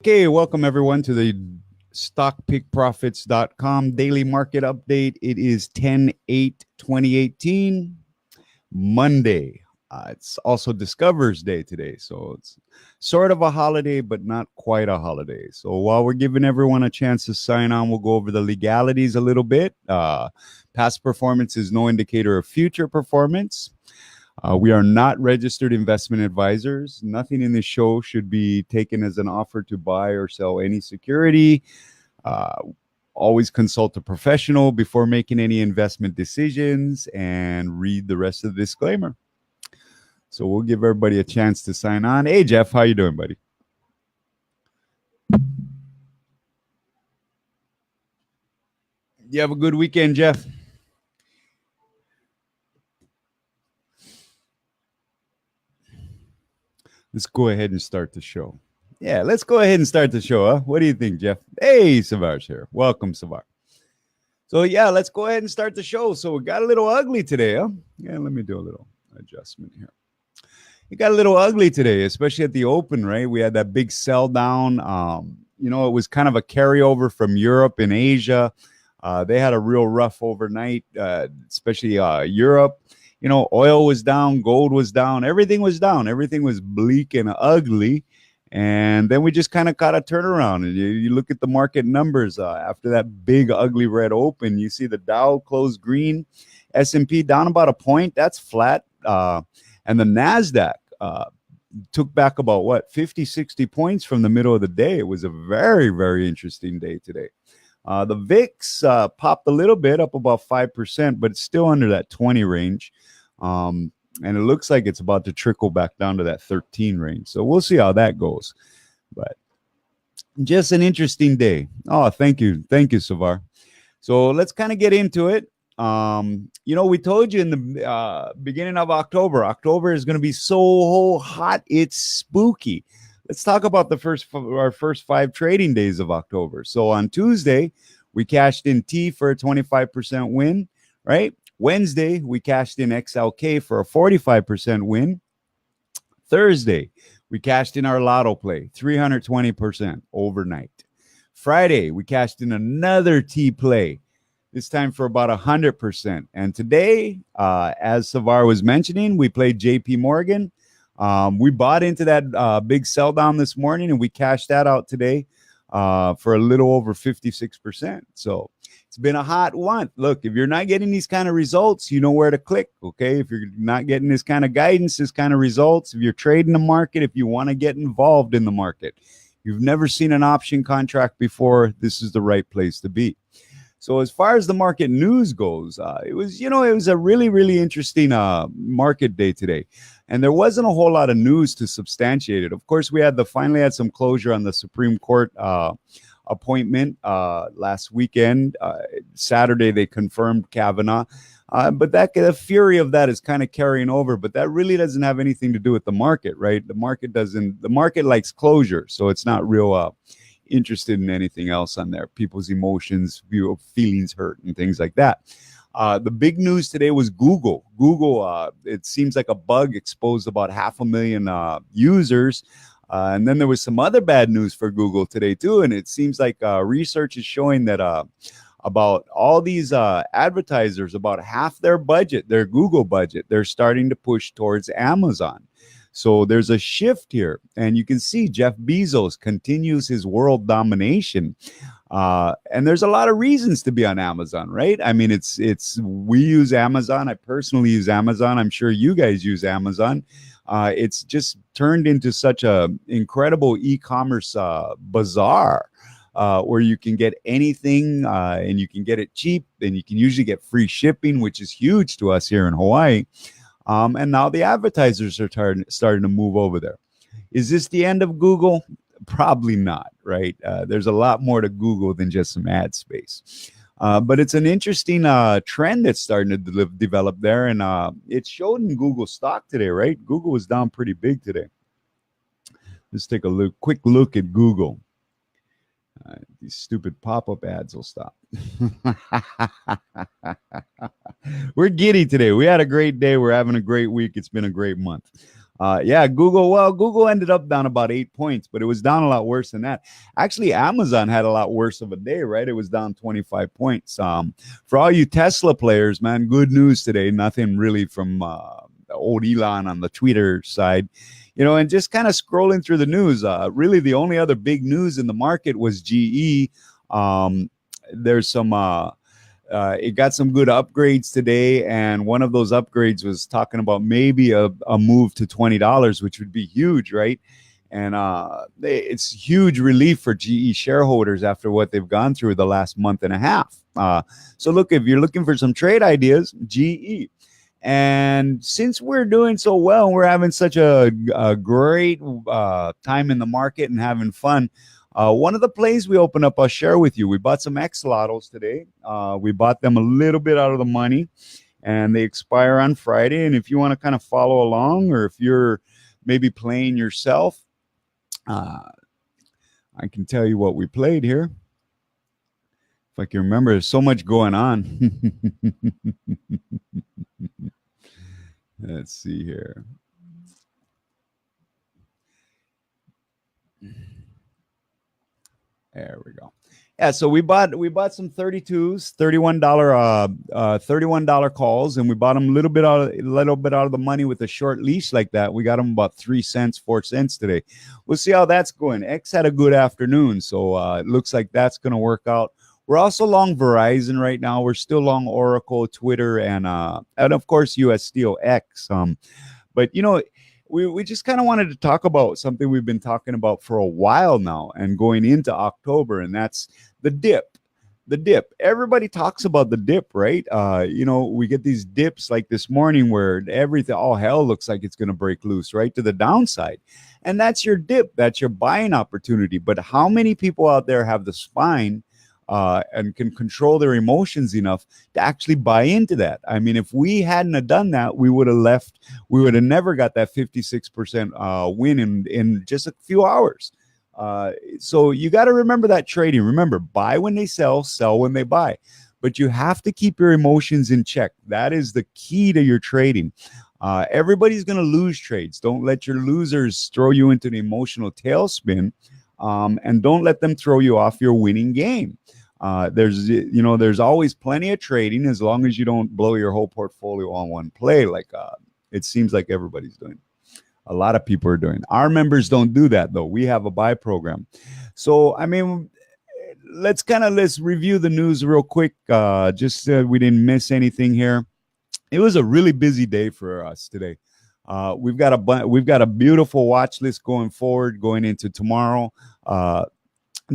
Okay, welcome everyone to the stockpickprofits.com daily market update. It is 10/8/2018, Monday. It's also Discover's Day today, so it's sort of a holiday, but not quite a holiday. So while we're giving everyone a chance to sign on, we'll go over the legalities a little bit. Past performance is no indicator of future performance. We are not registered investment advisors. Nothing in this show should be taken as an offer to buy or sell any security. Always consult a professional before making any investment decisions and read the rest of the disclaimer. So we'll give everybody a chance to sign on. Hey, Jeff, how you doing, buddy? You have a good weekend, Jeff? Let's go ahead and start the show. Yeah, let's go ahead and start the show, huh? What do you think, Jeff? Hey, Savar's here. Welcome, Savar. So, yeah, let's go ahead and start the show. So we got a little ugly today, huh? Yeah, let me do a little adjustment here. It got a little ugly today, especially at the open, right? We had that big sell down. It was kind of a carryover from Europe and Asia. They had a real rough overnight, especially Europe. Oil was down, gold was down, everything was down. Everything was bleak and ugly. And then we just kind of caught a turnaround. And you look at the market numbers after that big, ugly red open, you see the Dow closed green, S&P down about a point. That's flat. And the NASDAQ took back about, 50, 60 points from the middle of the day. It was a very, very interesting day today. The VIX popped a little bit, up about 5%, but it's still under that 20 range. And it looks like it's about to trickle back down to that 13 range. So we'll see how that goes. But just an interesting day. Oh, thank you. Thank you, Savar. So let's kind of get into it. We told you in the beginning of October is going to be so hot, it's spooky. Let's talk about our first 5 trading days of October. So on Tuesday, we cashed in T for a 25% win, right? Wednesday, we cashed in XLK for a 45% win. Thursday, we cashed in our lotto play, 320% overnight. Friday, we cashed in another T play, this time for about 100%. And today, as Savar was mentioning, we played JP Morgan. We bought into that big sell down this morning, and we cashed that out today for a little over 56%. So it's been a hot one. Look, if you're not getting these kind of results, you know where to click, okay? If you're not getting this kind of guidance, this kind of results, if you're trading the market, if you want to get involved in the market, you've never seen an option contract before, this is the right place to be. So as far as the market news goes, it was a really, really interesting market day today. And there wasn't a whole lot of news to substantiate it. Of course, we finally had some closure on the Supreme Court appointment last weekend. Saturday, they confirmed Kavanaugh. But the fury of that is kind of carrying over. But that really doesn't have anything to do with the market, right? The market likes closure. So it's not real interested in anything else on there. People's emotions, feelings hurt, and things like that. The big news today was Google. Google, it seems like a bug exposed about 500,000 users. And then there was some other bad news for Google today, too. And it seems like research is showing that about all these advertisers, about half their budget, their Google budget, they're starting to push towards Amazon. So there's a shift here. And you can see Jeff Bezos continues his world domination. And there's a lot of reasons to be on Amazon, right? I mean, we use Amazon. I personally use Amazon. I'm sure you guys use Amazon. It's just turned into such a incredible e-commerce bazaar where you can get anything and you can get it cheap, and you can usually get free shipping, which is huge to us here in Hawaii. And now the advertisers are starting to move over there. Is this the end of Google? Probably not, right? There's a lot more to Google than just some ad space. But it's an interesting trend that's starting to develop there. And it showed in Google stock today, right? Google was down pretty big today. Let's take a quick look at Google. These stupid pop-up ads will stop. We're giddy today. We had a great day. We're having a great week. It's been a great month. Yeah, Google. Well, Google ended up down about 8 points, but it was down a lot worse than that. Actually, Amazon had a lot worse of a day, right? It was down 25 points. For all you Tesla players, man, good news today. Nothing really from old Elon on the Twitter side, and just kind of scrolling through the news. Really, the only other big news in the market was GE. There's some. It got some good upgrades today, and one of those upgrades was talking about maybe a move to $20, which would be huge, right? And it's huge relief for GE shareholders after what they've gone through the last month and a half. So look, if you're looking for some trade ideas, GE. And since we're doing so well, we're having such a great time in the market and having fun. One of the plays we opened up, I'll share with you. We bought some X-Lottos today. We bought them a little bit out of the money, and they expire on Friday. And if you want to kind of follow along, or if you're maybe playing yourself, I can tell you what we played here. If I can remember, there's so much going on. Let's see here. There we go. Yeah, so we bought some 32s, $31 calls, and we bought them a little bit out of the money with a short leash like that. We got them about 3 cents, 4 cents today. We'll see how that's going. X had a good afternoon, so it looks like that's going to work out. We're also long Verizon right now. We're still long Oracle, Twitter, and of course US Steel X. But we just kind of wanted to talk about something we've been talking about for a while now and going into October, and that's the dip. The dip. Everybody talks about the dip, right? We get these dips like this morning where everything, all hell looks like it's going to break loose, right, to the downside. And that's your dip. That's your buying opportunity. But how many people out there have the spine and can control their emotions enough to actually buy into that? I mean, if we hadn't have done that, we would have left. We would have never got that 56% win in just a few hours. So you got to remember that trading. Remember, buy when they sell when they buy. But you have to keep your emotions in check. That is the key to your trading. Everybody's going to lose trades. Don't let your losers throw you into an emotional tailspin. And don't let them throw you off your winning game. There's always plenty of trading as long as you don't blow your whole portfolio on one play like it seems like everybody's doing. A lot of people are doing. Our members don't do that, though. We have a buy program. So, I mean, let's review the news real quick. Just so we didn't miss anything here. It was a really busy day for us today. We've got a beautiful watch list going forward, going into tomorrow.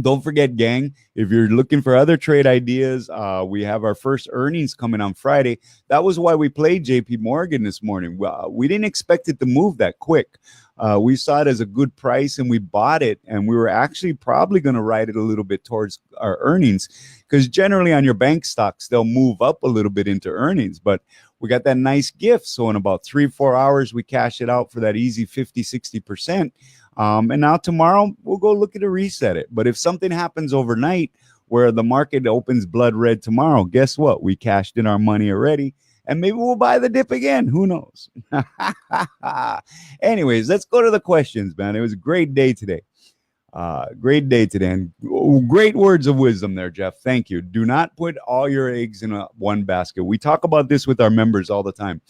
Don't forget, gang, if you're looking for other trade ideas, we have our first earnings coming on Friday. That was why we played JP Morgan this morning. We didn't expect it to move that quick. We saw it as a good price and we bought it, and we were actually probably going to ride it a little bit towards our earnings, because generally on your bank stocks, they'll move up a little bit into earnings. But we got that nice gift. So in about 3-4 hours, we cash it out for that easy 50-60%. And now tomorrow, we'll go look at it, reset it. But if something happens overnight where the market opens blood red tomorrow, guess what? We cashed in our money already. And maybe we'll buy the dip again. Who knows? Anyways, let's go to the questions, man. It was a great day today. And great words of wisdom there, Jeff. Thank you. Do not put all your eggs in one basket. We talk about this with our members all the time.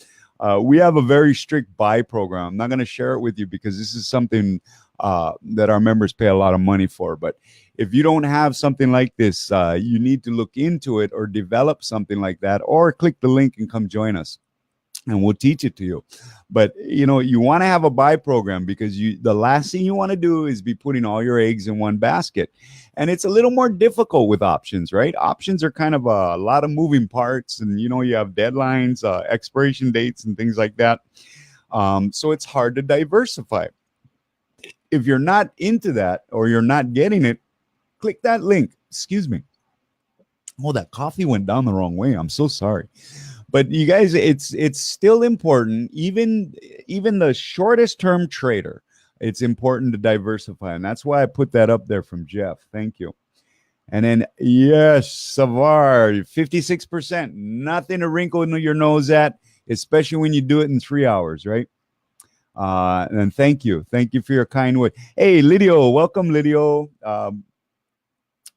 We have a very strict buy program. I'm not going to share it with you because this is something that our members pay a lot of money for. But if you don't have something like this, you need to look into it or develop something like that, or click the link and come join us, and we'll teach it to you. But you want to have a buy program, because the last thing you want to do is be putting all your eggs in one basket. And it's a little more difficult with options, right? Options are kind of a lot of moving parts, and you have deadlines, expiration dates, and things like that. So it's hard to diversify. If you're not into that or you're not getting it, click that link. Excuse me. Oh, that coffee went down the wrong way. I'm so sorry. But you guys, it's still important. Even the shortest term trader, it's important to diversify. And that's why I put that up there from Jeff. Thank you. And then, yes, Savar, 56%. Nothing to wrinkle your nose at, especially when you do it in 3 hours, right? And thank you for your kind word. Hey, Lydio, welcome, Lydio,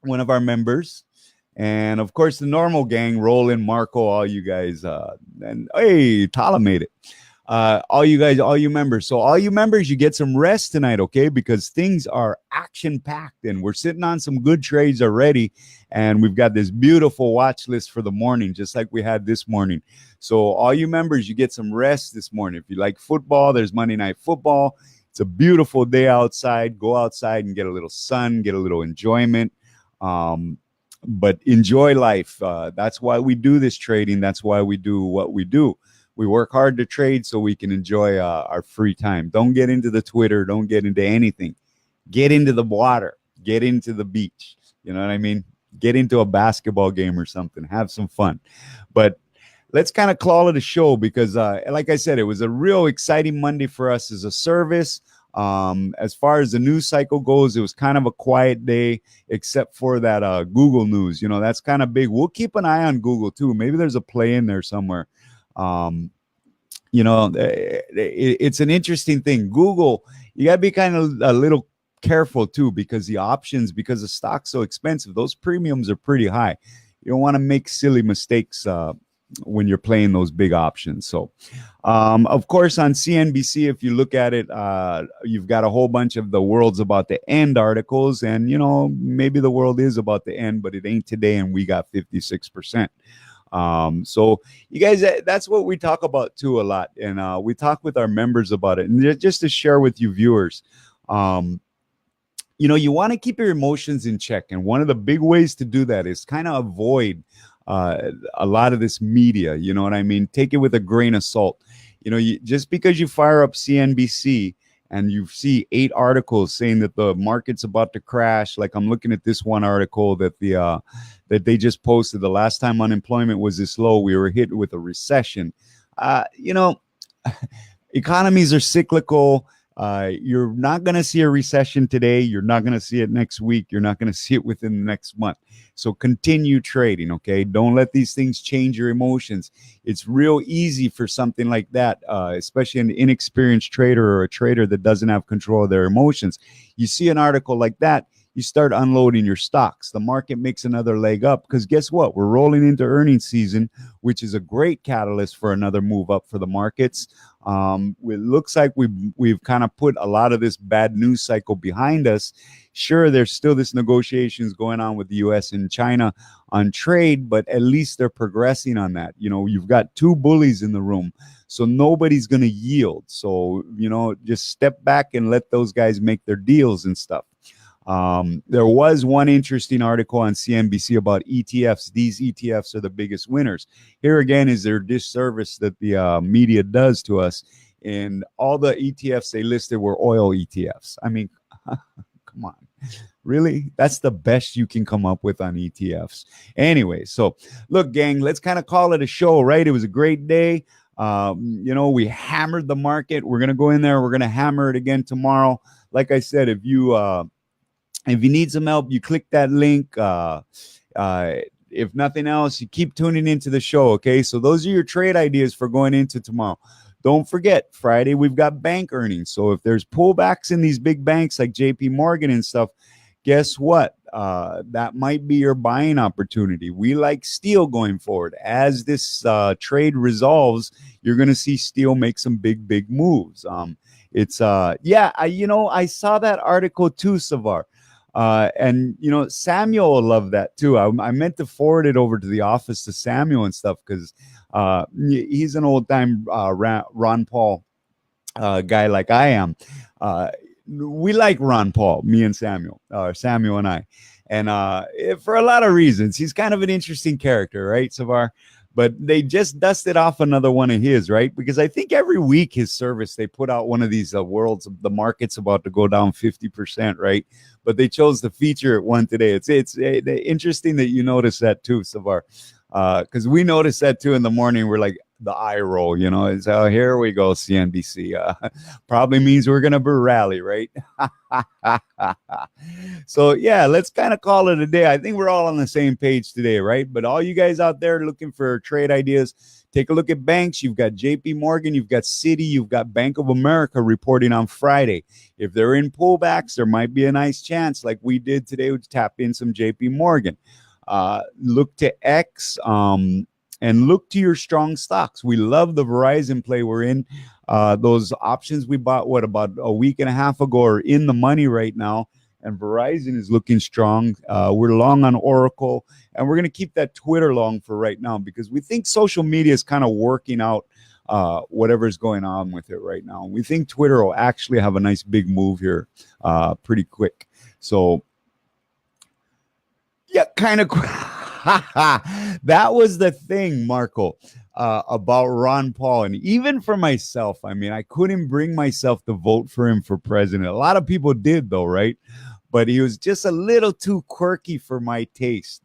one of our members. And of course, the normal gang, Roland, Marco, all you guys, and hey, Tala made it. All you guys, all you members. So all you members, you get some rest tonight, okay? Because things are action packed and we're sitting on some good trades already. And we've got this beautiful watch list for the morning, just like we had this morning. So all you members, you get some rest this morning. If you like football, there's Monday Night Football. It's a beautiful day outside. Go outside and get a little sun, get a little enjoyment. But enjoy life. That's why we do this trading. That's why we do what we do. We work hard to trade so we can enjoy our free time. Don't get into the Twitter. Don't get into anything. Get into the water. Get into the beach. You know what I mean? Get into a basketball game or something. Have some fun. But let's kind of call it a show because, like I said, it was a real exciting Monday for us as a service. As far as the news cycle goes, it was kind of a quiet day, except for that Google news. You know, that's kind of big. We'll keep an eye on Google too. Maybe there's a play in there somewhere. You know, it's an interesting thing. Google, you got to be kind of a little careful too, because the options, because the stock's so expensive, those premiums are pretty high. You don't want to make silly mistakes when you're playing those big options. So, of course, on CNBC, if you look at it, you've got a whole bunch of the world's about to end articles. And, you know, maybe the world is about to end, but it ain't today. And we got 56%. So you guys, that's what we talk about too a lot. And we talk with our members about it. And just to share with you viewers, you know, you want to keep your emotions in check. And one of the big ways to do that is kind of avoid a lot of this media. You know what I mean? Take it with a grain of salt. You know, just because you fire up CNBC and you see 8 articles saying that the market's about to crash, like I'm looking at this one article that that they just posted. The last time unemployment was this low, we were hit with a recession. You know, economies are cyclical. You're not going to see a recession today. You're not going to see it next week. You're not going to see it within the next month. So continue trading, okay? Don't let these things change your emotions. It's real easy for something like that, especially an inexperienced trader or a trader that doesn't have control of their emotions. You see an article like that, you start unloading your stocks. The market makes another leg up because guess what? We're rolling into earnings season, which is a great catalyst for another move up for the markets. It looks like we've kind of put a lot of this bad news cycle behind us. Sure, there's still this negotiations going on with the U.S. and China on trade, but at least they're progressing on that. You know, you've got 2 bullies in the room, so nobody's going to yield. So, you know, just step back and let those guys make their deals and stuff. There was one interesting article on CNBC about ETFs. These ETFs are the biggest winners. Here again is their disservice that the media does to us. And all the ETFs they listed were oil ETFs. I mean, come on. Really? That's the best you can come up with on ETFs. Anyway, so look, gang, let's kind of call it a show, right? It was a great day. You know, we hammered the market. We're going to go in there. We're going to hammer it again tomorrow. Like I said, if you need some help, you click that link. If nothing else, you keep tuning into the show, okay? So those are your trade ideas for going into tomorrow. Don't forget, Friday, we've got bank earnings. So if there's pullbacks in these big banks like JP Morgan and stuff, guess what? That might be your buying opportunity. We like steel going forward. As this trade resolves, you're going to see steel make some big moves. I saw that article too, Savar. And, you know, Samuel will love that too. I meant to forward it over to the office to Samuel and stuff because he's an old time Ron Paul guy like I am. We like Ron Paul, me and Samuel and I. And for a lot of reasons, he's kind of an interesting character, right, Savar? But they just dusted off another one of his, right? Because I think every week his service, they put out one of these the market's about to go down 50%, right? But they chose to feature one today. It's interesting that you notice that too, Savar. Because we noticed that too in the morning. We're like, eye roll. You know, it's here we go, CNBC. Probably means we're gonna rally, right? So yeah, let's kind of call it a day. I think we're all on the same page today, right? But all you guys out there looking for trade ideas, take a look at banks. You've got JP Morgan, you've got Citi, you've got Bank of America reporting on Friday. If they're in pullbacks, there might be a nice chance, like we did today, to tap in some JP Morgan. Look to X and look to your strong stocks. We love the Verizon play we're in. Those options we bought, about a week and a half ago, are in the money right now. And Verizon is looking strong. We're long on Oracle. And we're going to keep that Twitter long for right now because we think social media is kind of working out whatever's going on with it right now. We think Twitter will actually have a nice big move here pretty quick. So, yeah, kind of. That was the thing, Marco, about Ron Paul. And even for myself, I mean, I couldn't bring myself to vote for him for president. A lot of people did, though, right? But he was just a little too quirky for my taste.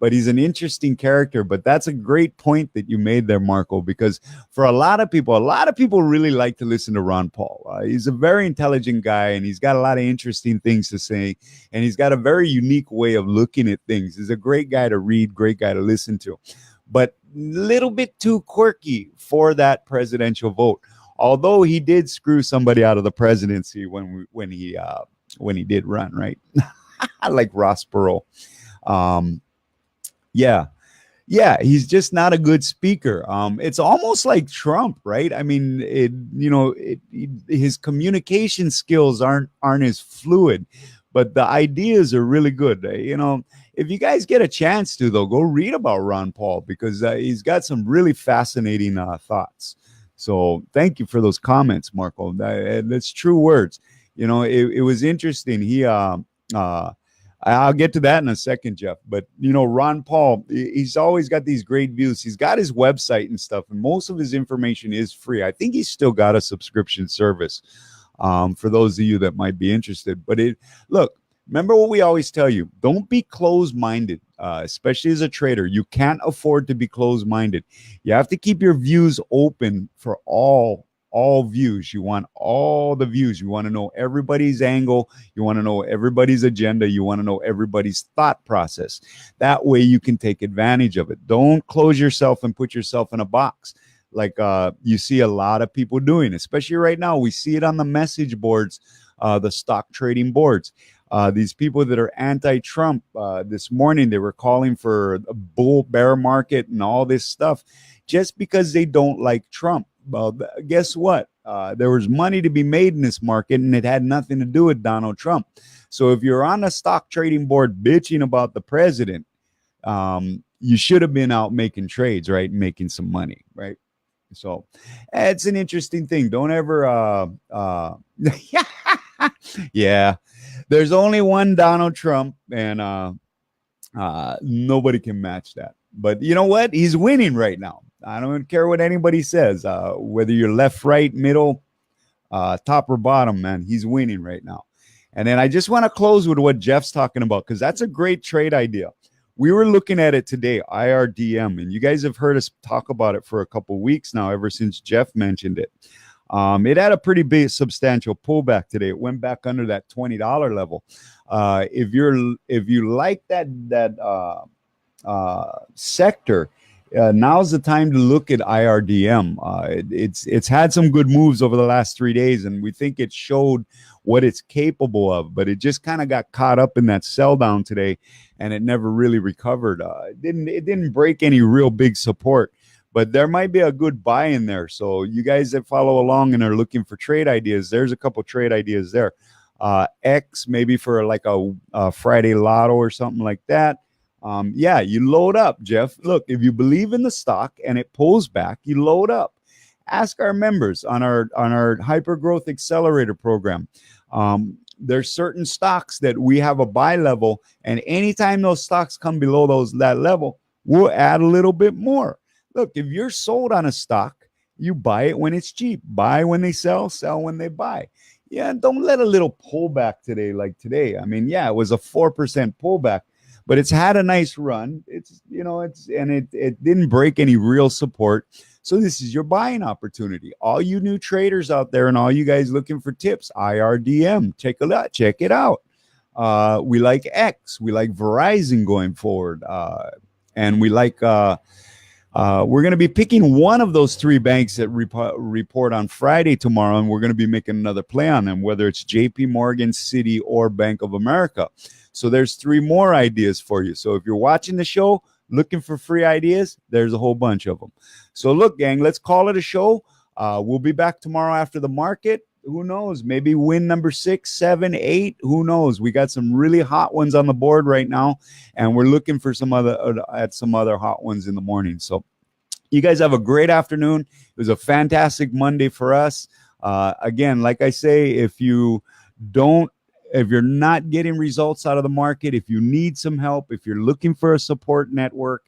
But he's an interesting character. But that's a great point that you made there, Marco, because for a lot of people really like to listen to Ron Paul. He's a very intelligent guy, and he's got a lot of interesting things to say, and he's got a very unique way of looking at things. He's a great guy to read, great guy to listen to, but a little bit too quirky for that presidential vote. Although he did screw somebody out of the presidency when he did run, right? Like Ross Perot. Yeah, he's just not a good speaker. It's almost like Trump, right? I mean, his communication skills aren't as fluid, but the ideas are really good. If you guys get a chance to, though, go read about Ron Paul because he's got some really fascinating thoughts. So thank you for those comments, Marco. That's true words. It was interesting. I'll get to that in a second, Jeff. But, Ron Paul, he's always got these great views. He's got his website and stuff, and most of his information is free. I think he's still got a subscription service for those of you that might be interested. But look, remember what we always tell you. Don't be closed-minded, especially as a trader. You can't afford to be closed-minded. You have to keep your views open for all views. You want all the views. You want to know everybody's angle. You want to know everybody's agenda. You want to know everybody's thought process. That way you can take advantage of it. Don't close yourself and put yourself in a box like you see a lot of people doing, especially right now. We see it on the message boards, the stock trading boards. These people that are anti-Trump, this morning, they were calling for a bull bear market and all this stuff just because they don't like Trump. Well, guess what? There was money to be made in this market, and it had nothing to do with Donald Trump. So if you're on a stock trading board bitching about the president, you should have been out making trades, right? Making some money, right? So it's an interesting thing. Don't ever, yeah, there's only one Donald Trump, and nobody can match that. But you know what? He's winning right now. I don't care what anybody says, whether you're left, right, middle, top or bottom, man, he's winning right now. And then I just want to close with what Jeff's talking about, because that's a great trade idea. We were looking at it today, IRDM, and you guys have heard us talk about it for a couple of weeks now, ever since Jeff mentioned it. It had a pretty big, substantial pullback today. It went back under that $20 level. If you like that sector, now's the time to look at IRDM. It's had some good moves over the last 3 days, and we think it showed what it's capable of, but it just kind of got caught up in that sell down today, and it never really recovered. It didn't break any real big support, but there might be a good buy in there. So you guys that follow along and are looking for trade ideas, there's a couple trade ideas there. X, maybe for like a Friday lotto or something like that. Yeah, you load up, Jeff. Look, if you believe in the stock and it pulls back, you load up. Ask our members on our hyper growth accelerator program. There's certain stocks that we have a buy level, and anytime those stocks come below that level, we'll add a little bit more. Look, if you're sold on a stock, you buy it when it's cheap. Buy when they sell when they buy. Yeah, don't let a little pullback today like today. I mean, yeah, it was a 4% pullback. but it's had a nice run. It's, it didn't break any real support. So this is your buying opportunity. All you new traders out there and all you guys looking for tips, IRDM, check it out. We like X, we like Verizon going forward, and we like we're going to be picking one of those three banks that report on Friday tomorrow, and we're going to be making another play on them, whether it's JP Morgan, Citi, or Bank of America. So there's three more ideas for you. So if you're watching the show looking for free ideas, there's a whole bunch of them. So look, gang, let's call it a show. We'll be back tomorrow after the market. Who knows? Maybe win number 6, 7, 8. Who knows? We got some really hot ones on the board right now, and we're looking for some other hot ones in the morning. So you guys have a great afternoon. It was a fantastic Monday for us. Again, like I say, if you're not getting results out of the market, if you need some help, if you're looking for a support network,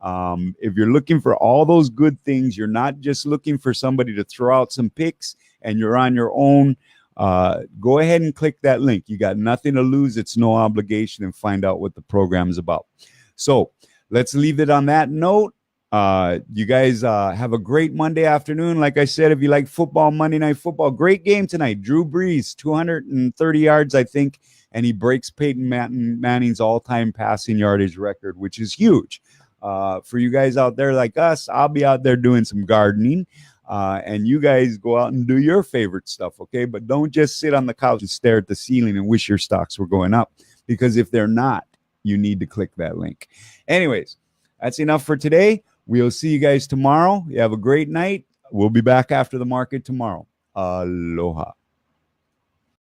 if you're looking for all those good things, you're not just looking for somebody to throw out some picks and you're on your own, go ahead and click that link. You got nothing to lose. It's no obligation, and find out what the program is about. So let's leave it on that note. You guys have a great Monday afternoon. Like I said, if you like football, Monday Night Football, great game tonight. Drew Brees, 230 yards, I think, and he breaks Peyton Manning's all-time passing yardage record, which is huge. For you guys out there like us, I'll be out there doing some gardening, and you guys go out and do your favorite stuff, okay? But don't just sit on the couch and stare at the ceiling and wish your stocks were going up, because if they're not, you need to click that link. Anyways, that's enough for today. We'll see you guys tomorrow. You have a great night. We'll be back after the market tomorrow. Aloha.